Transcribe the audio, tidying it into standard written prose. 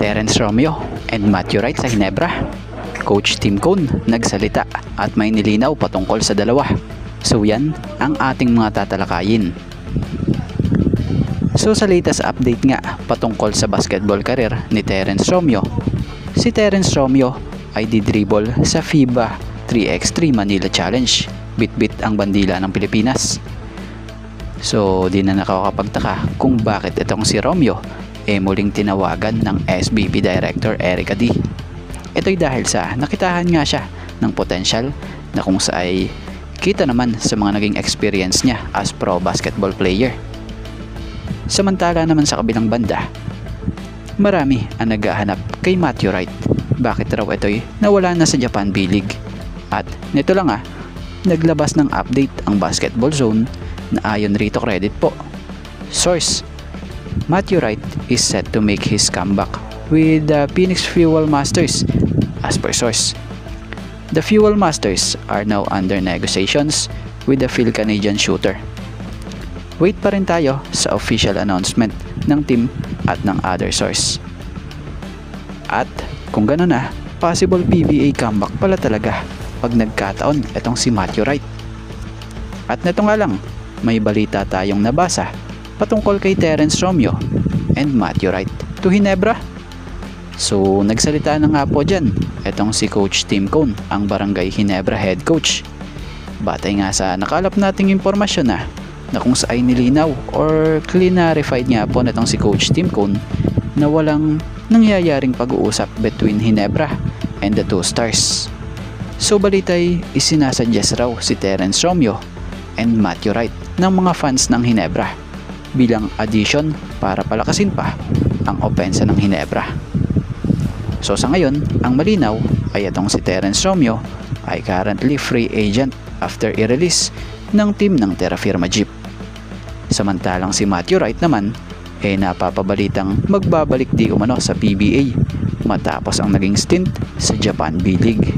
Terence Romeo and Matthew Wright sa Ginebra. Coach Tim Cone nagsalita at may nilinaw patungkol sa dalawa. So yan ang ating mga tatalakayin. So sa latest update nga patungkol sa basketball career ni Terence Romeo, si Terence Romeo ay didribble sa FIBA 3x3 Manila Challenge. Bit-bit ang bandila ng Pilipinas. So di na nakakapagtaka kung bakit itong si Romeo muling tinawagan ng SBP Director Erica D. Ito'y dahil sa nakitahan nga siya ng potensyal na kung sa ay kita naman sa mga naging experience niya as pro basketball player. Samantala naman sa kabilang banda, marami ang naghahanap kay Matthew Wright. Bakit raw ito'y nawala na sa Japan B-League? At nito lang naglabas ng update ang Basketball Zone na ayon rito credit po. Source: Matthew Wright is set to make his comeback with the Phoenix Fuel Masters. As per source, the Fuel Masters are now under negotiations with the Phil Canadian shooter. Wait pa rin tayo sa official announcement ng team at ng other source. At kung gano'n possible PBA comeback pala talaga pag nagkataon itong si Matthew Wright. At neto nga lang, may balita tayong nabasa patungkol kay Terence Romeo and Matthew Wright to Ginebra. So nagsalita na nga po dyan itong si Coach Tim Cone, ang Barangay Ginebra head coach. Batay nga sa nakalap nating impormasyon na kung sa ay nilinaw or clarified nga po natong si Coach Tim Cone na walang nangyayaring pag-uusap between Ginebra and the two stars. So balitay isinasuggest raw si Terence Romeo and Matthew Wright ng mga fans ng Ginebra bilang addition para palakasin pa ang opensa ng Ginebra. So sa ngayon, ang malinaw ay itong si Terence Romeo ay currently free agent after i-release ng team ng Terra Firma Jeep. Samantalang si Matthew Wright naman napapabalitang magbabalik di umano sa PBA matapos ang naging stint sa Japan B-League.